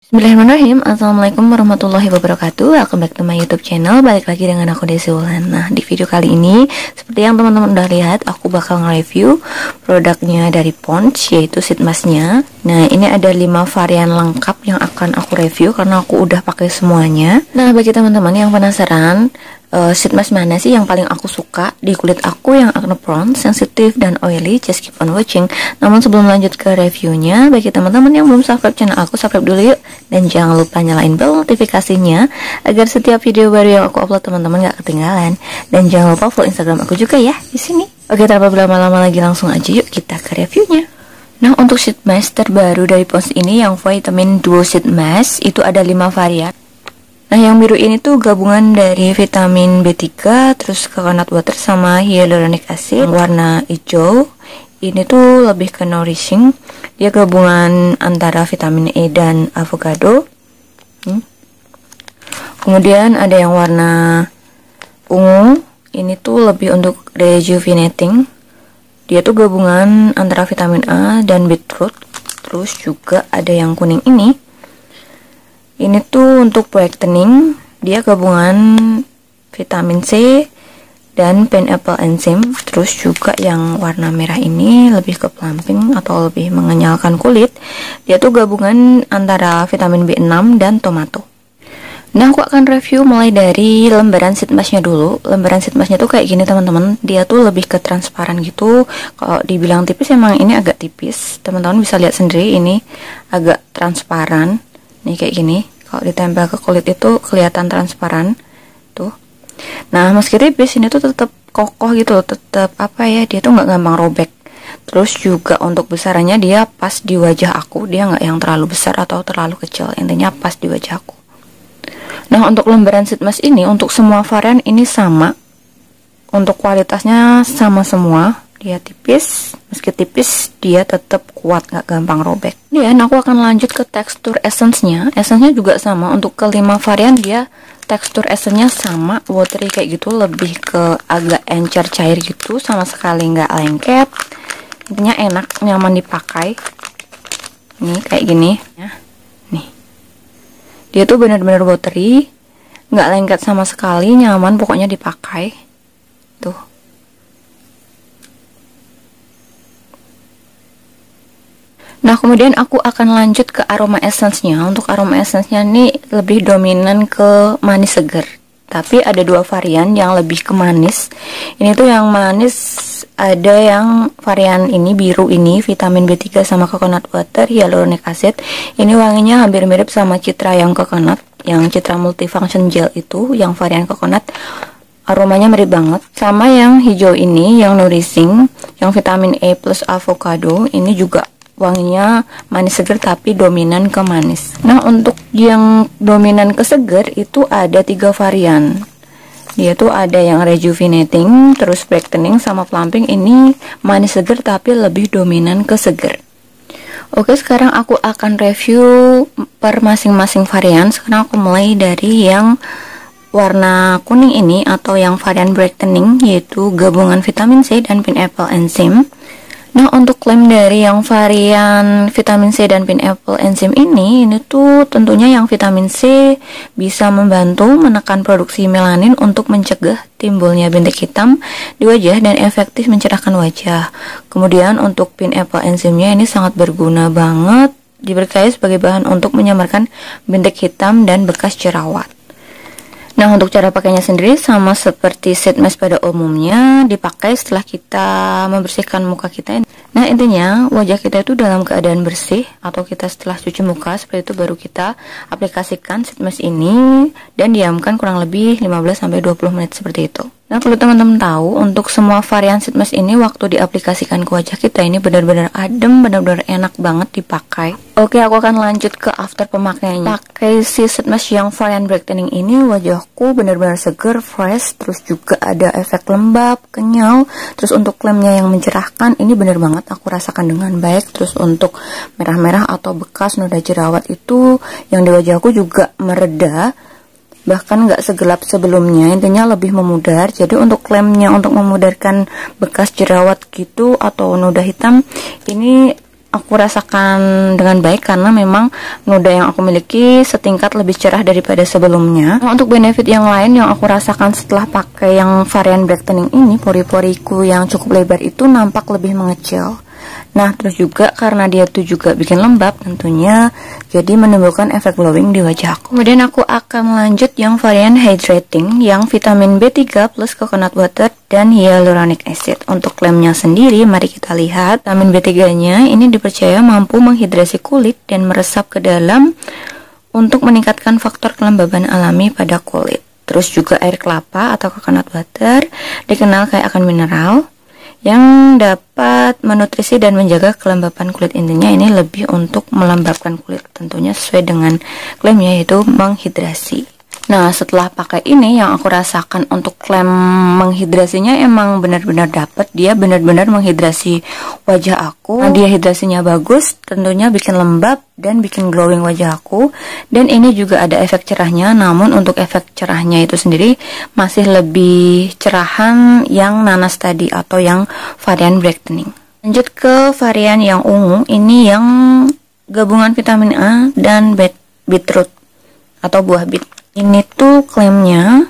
Bismillahirrahmanirrahim. Assalamualaikum warahmatullahi wabarakatuh. Welcome back to my YouTube channel. Balik lagi dengan aku Desi Wulan. Nah, di video kali ini seperti yang teman-teman udah lihat, aku bakal nge-review produknya dari Pond's, yaitu sheet masknya. Nah, ini ada 5 varian lengkap yang akan aku review karena aku udah pakai semuanya. Nah, bagi teman-teman yang penasaran sheet mask mana sih yang paling aku suka di kulit aku yang acne prone, sensitif, dan oily, just keep on watching. Namun sebelum lanjut ke reviewnya, bagi teman-teman yang belum subscribe channel aku, subscribe dulu yuk. Dan jangan lupa nyalain bell notifikasinya agar setiap video baru yang aku upload teman-teman gak ketinggalan. Dan jangan lupa follow Instagram aku juga ya di sini. Oke, tanpa berlama-lama lagi langsung aja yuk kita ke reviewnya. Nah, untuk sheet mask terbaru dari Pond's ini yang vitamin duo sheet mask itu ada 5 varian. Nah, yang biru ini tuh gabungan dari vitamin B3, terus coconut water sama hyaluronic acid. Yang warna hijau ini tuh lebih ke nourishing. Dia gabungan antara vitamin E dan avocado. Kemudian ada yang warna ungu. Ini tuh lebih untuk rejuvenating. Dia tuh gabungan antara vitamin A dan beetroot. Terus juga ada yang kuning ini. Ini tuh untuk brightening, dia gabungan vitamin C dan pineapple enzyme. Terus juga yang warna merah ini lebih ke plumping atau lebih mengenyalkan kulit. Dia tuh gabungan antara vitamin B6 dan tomato. Nah, aku akan review mulai dari lembaran sheet masknya dulu. Lembaran sheet masknya tuh kayak gini teman-teman. Dia tuh lebih ke transparan gitu. Kalau dibilang tipis emang ini agak tipis. Teman-teman bisa lihat sendiri ini agak transparan. Nih kayak gini, kalau ditempel ke kulit itu kelihatan transparan tuh. Nah, meski tipis ini tuh tetap kokoh gitu loh, tetap apa ya, dia tuh nggak gampang robek. Terus juga untuk besarannya dia pas di wajah aku, dia nggak yang terlalu besar atau terlalu kecil, intinya pas di wajah aku. Nah, untuk lembaran sheet mask ini untuk semua varian ini sama, untuk kualitasnya sama semua. Dia tipis, meski tipis dia tetap kuat, nggak gampang robek. Dan aku akan lanjut ke tekstur essence-nya. Essence-nya juga sama, untuk kelima varian dia tekstur essence-nya sama, watery kayak gitu, lebih ke agak encer cair gitu, sama sekali nggak lengket. Intinya enak, nyaman dipakai. Nih kayak gini ya. Nih, dia tuh bener-bener watery, nggak lengket sama sekali, nyaman pokoknya dipakai. Tuh. Nah, kemudian aku akan lanjut ke aroma essence-nya. Untuk aroma essence-nya ini lebih dominan ke manis segar. Tapi ada 2 varian yang lebih ke manis. Ini tuh yang manis, ada yang varian ini biru ini, vitamin B3 sama coconut water, hyaluronic acid. Ini wanginya hampir mirip sama Citra yang coconut, yang Citra multifunction gel itu, yang varian coconut. Aromanya mirip banget. Sama yang hijau ini, yang nourishing, yang vitamin E plus avocado, ini juga wanginya manis segar tapi dominan ke manis. Nah, untuk yang dominan ke segar itu ada 3 varian. Dia tuh ada yang rejuvenating, terus brightening, sama plumping. Ini manis segar tapi lebih dominan ke segar. Oke, sekarang aku akan review per masing-masing varian. Sekarang aku mulai dari yang warna kuning ini atau yang varian brightening, yaitu gabungan vitamin C dan pineapple enzyme. Nah, untuk klaim dari yang varian vitamin C dan pineapple enzyme ini tuh tentunya yang vitamin C bisa membantu menekan produksi melanin untuk mencegah timbulnya bintik hitam di wajah dan efektif mencerahkan wajah. Kemudian untuk pineapple enzyme-nya ini sangat berguna banget, diberkahi sebagai bahan untuk menyamarkan bintik hitam dan bekas jerawat. Nah, untuk cara pakainya sendiri sama seperti sheet mask pada umumnya, dipakai setelah kita membersihkan muka kita. Nah, intinya wajah kita itu dalam keadaan bersih, atau kita setelah cuci muka seperti itu baru kita aplikasikan sheet mask ini dan diamkan kurang lebih 15-20 menit seperti itu. Nah, perlu teman-teman tahu, untuk semua varian sheet mask ini waktu diaplikasikan ke wajah kita ini benar-benar adem, benar-benar enak banget dipakai. Oke, aku akan lanjut ke after pemakaiannya. Pakai si sheet mask yang varian brightening ini, wajahku benar-benar seger, fresh, terus juga ada efek lembab, kenyal. Terus untuk klaimnya yang mencerahkan, ini benar banget aku rasakan dengan baik. Terus untuk merah-merah atau bekas noda jerawat itu yang di wajahku juga mereda. Bahkan nggak segelap sebelumnya, intinya lebih memudar. Jadi untuk klaimnya untuk memudarkan bekas jerawat gitu atau noda hitam, ini aku rasakan dengan baik karena memang noda yang aku miliki setingkat lebih cerah daripada sebelumnya. Nah, untuk benefit yang lain yang aku rasakan setelah pakai yang varian brightening ini, pori-poriku yang cukup lebar itu nampak lebih mengecil. Nah, terus juga karena dia tuh juga bikin lembab tentunya, jadi menimbulkan efek glowing di wajah aku. Kemudian aku akan lanjut yang varian hydrating yang vitamin B3 plus coconut water dan hyaluronic acid. Untuk klaimnya sendiri, mari kita lihat. Vitamin B3-nya ini dipercaya mampu menghidrasi kulit dan meresap ke dalam untuk meningkatkan faktor kelembaban alami pada kulit. Terus juga air kelapa atau coconut water dikenal kaya akan mineral yang dapat menutrisi dan menjaga kelembapan kulit. Intinya ini lebih untuk melembabkan kulit, tentunya sesuai dengan klaimnya yaitu menghidrasi. Nah, setelah pakai ini yang aku rasakan untuk klaim menghidrasinya emang benar-benar dapet. Dia benar-benar menghidrasi wajah aku. Nah, dia hidrasinya bagus, tentunya bikin lembab dan bikin glowing wajah aku. Dan ini juga ada efek cerahnya, namun untuk efek cerahnya itu sendiri masih lebih cerahan yang nanas tadi atau yang varian brightening. Lanjut ke varian yang ungu, ini yang gabungan vitamin A dan beetroot atau buah beet. Ini tuh klaimnya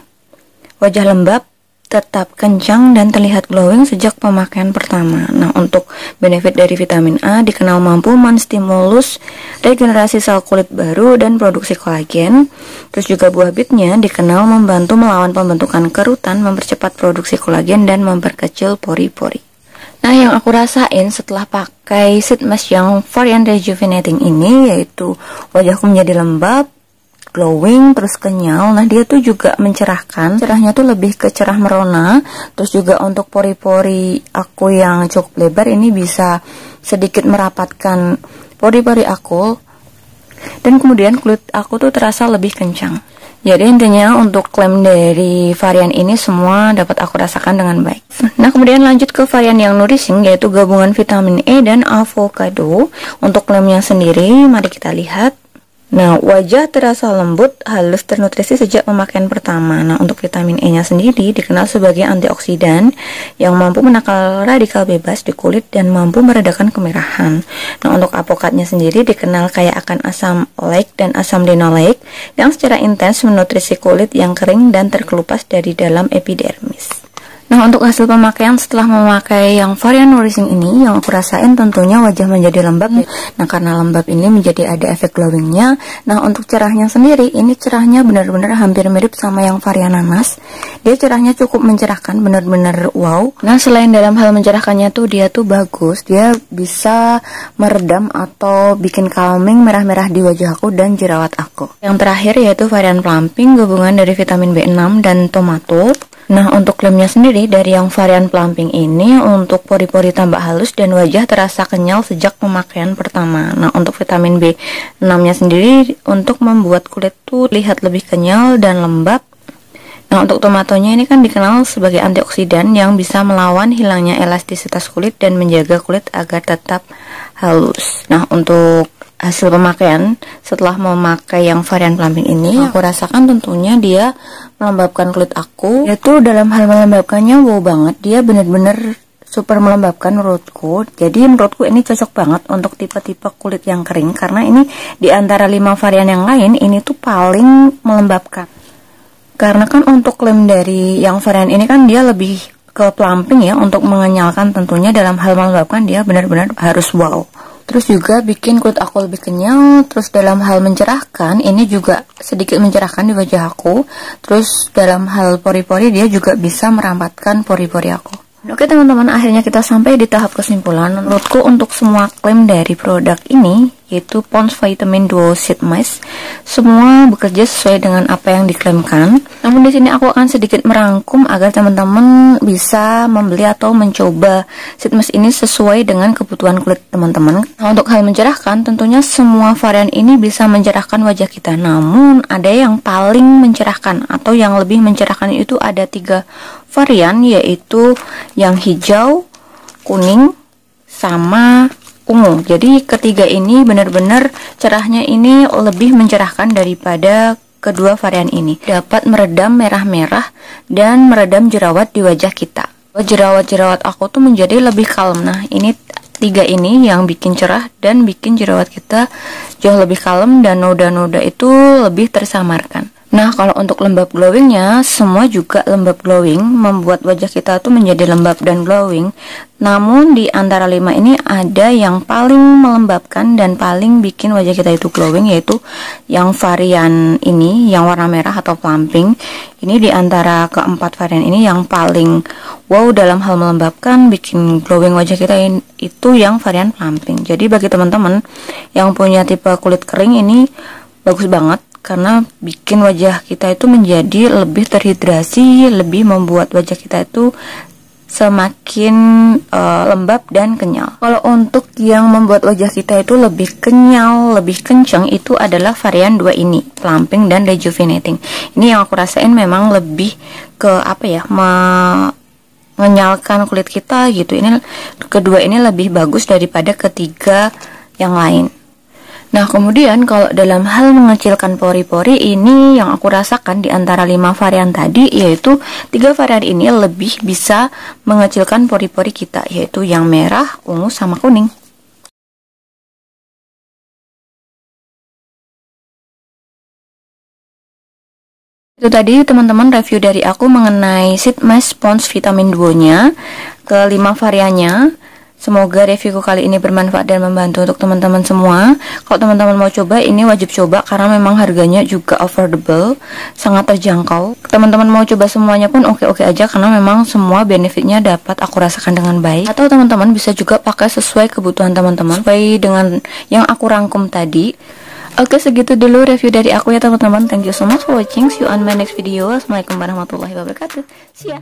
wajah lembab, tetap kencang dan terlihat glowing sejak pemakaian pertama. Nah, untuk benefit dari vitamin A dikenal mampu menstimulus regenerasi sel kulit baru dan produksi kolagen. Terus juga buah beetnya dikenal membantu melawan pembentukan kerutan, mempercepat produksi kolagen dan memperkecil pori-pori. Nah, yang aku rasain setelah pakai sheet mask yang varian rejuvenating ini yaitu wajahku menjadi lembab, glowing, terus kenyal. Nah, dia tuh juga mencerahkan. Cerahnya tuh lebih ke cerah merona. Terus juga untuk pori-pori aku yang cukup lebar ini bisa sedikit merapatkan pori-pori aku. Dan kemudian kulit aku tuh terasa lebih kencang. Jadi intinya untuk klaim dari varian ini semua dapat aku rasakan dengan baik. Nah, kemudian lanjut ke varian yang nourishing yaitu gabungan vitamin E dan avocado. Untuk klaimnya sendiri mari kita lihat. Nah, wajah terasa lembut, halus, ternutrisi sejak pemakaian pertama. Nah, untuk vitamin E-nya sendiri dikenal sebagai antioksidan yang mampu menangkal radikal bebas di kulit dan mampu meredakan kemerahan. Nah, untuk avokadnya sendiri dikenal kaya akan asam oleic dan asam linoleic yang secara intens menutrisi kulit yang kering dan terkelupas dari dalam epidermis. Nah, untuk hasil pemakaian setelah memakai yang varian nourishing ini, yang aku rasain tentunya wajah menjadi lembab. Nah, karena lembab ini menjadi ada efek glowingnya. Nah, untuk cerahnya sendiri, ini cerahnya benar-benar hampir mirip sama yang varian nanas. Dia cerahnya cukup mencerahkan, benar-benar wow. Nah, selain dalam hal mencerahkannya tuh, dia tuh bagus. Dia bisa meredam atau bikin calming merah-merah di wajah aku dan jerawat aku. Yang terakhir yaitu varian plumping, gabungan dari vitamin B6 dan tomato. Nah, untuk klaimnya sendiri dari yang varian plumping ini untuk pori-pori tambah halus dan wajah terasa kenyal sejak pemakaian pertama. Nah, untuk vitamin B6-nya sendiri untuk membuat kulit tuh lihat lebih kenyal dan lembab. Nah, untuk tomatonya ini kan dikenal sebagai antioksidan yang bisa melawan hilangnya elastisitas kulit dan menjaga kulit agar tetap halus. Nah, untuk hasil pemakaian setelah memakai yang varian plumping ini, aku rasakan tentunya dia melembabkan kulit aku. Yaitu dalam hal melembabkannya wow banget, dia benar-benar super melembabkan menurutku. Jadi menurutku ini cocok banget untuk tipe-tipe kulit yang kering karena ini di antara 5 varian yang lain ini tuh paling melembabkan. Karena kan untuk klaim dari yang varian ini kan dia lebih ke plumping ya, untuk mengenyalkan tentunya dalam hal melembabkan dia benar-benar harus wow. Terus juga bikin kulit aku lebih kenyal. Terus dalam hal mencerahkan, ini juga sedikit mencerahkan di wajah aku. Terus dalam hal pori-pori dia juga bisa merampatkan pori-pori aku. Oke teman-teman, akhirnya kita sampai di tahap kesimpulan. Menurutku untuk semua klaim dari produk ini, yaitu Pond's Vitamin Duo Sheet Mask, semua bekerja sesuai dengan apa yang diklaimkan. Namun di sini aku akan sedikit merangkum agar teman-teman bisa membeli atau mencoba sheet mask ini sesuai dengan kebutuhan kulit teman-teman. Nah, untuk hal mencerahkan, tentunya semua varian ini bisa mencerahkan wajah kita. Namun ada yang paling mencerahkan atau yang lebih mencerahkan itu ada 3 varian, yaitu yang hijau, kuning, sama ungu. Jadi ketiga ini benar-benar cerahnya ini lebih mencerahkan daripada kedua varian ini. Dapat meredam merah-merah dan meredam jerawat di wajah kita. Jerawat-jerawat aku tuh menjadi lebih kalem. Nah, ini tiga ini yang bikin cerah dan bikin jerawat kita jauh lebih kalem dan noda-noda itu lebih tersamarkan. Nah, kalau untuk lembab glowingnya, semua juga lembab glowing, membuat wajah kita tuh menjadi lembab dan glowing. Namun di antara 5 ini ada yang paling melembabkan dan paling bikin wajah kita itu glowing, yaitu yang varian ini, yang warna merah atau plumping. Ini di antara keempat varian ini yang paling wow dalam hal melembabkan, bikin glowing wajah kita itu yang varian plumping. Jadi bagi teman-teman yang punya tipe kulit kering ini bagus banget, karena bikin wajah kita itu menjadi lebih terhidrasi, lebih membuat wajah kita itu semakin lembab dan kenyal. Kalau untuk yang membuat wajah kita itu lebih kenyal, lebih kencang, itu adalah varian 2 ini, plumping dan rejuvenating. Ini yang aku rasain memang lebih ke apa ya, mengenyalkan kulit kita gitu. Ini kedua ini lebih bagus daripada ketiga yang lain. Nah, kemudian kalau dalam hal mengecilkan pori-pori, ini yang aku rasakan di antara 5 varian tadi, yaitu 3 varian ini lebih bisa mengecilkan pori-pori kita, yaitu yang merah, ungu, sama kuning. Itu tadi teman-teman review dari aku mengenai Sheet Mask Sponge Vitamin Duo-nya ke 5 variannya. Semoga reviewku kali ini bermanfaat dan membantu untuk teman-teman semua. Kalau teman-teman mau coba, ini wajib coba karena memang harganya juga affordable, sangat terjangkau. Teman-teman mau coba semuanya pun oke-oke aja karena memang semua benefitnya dapat aku rasakan dengan baik. Atau teman-teman bisa juga pakai sesuai kebutuhan teman-teman, sesuai dengan yang aku rangkum tadi. Oke, segitu dulu review dari aku ya teman-teman. Thank you so much for watching. See you on my next video. Assalamualaikum warahmatullahi wabarakatuh. See ya.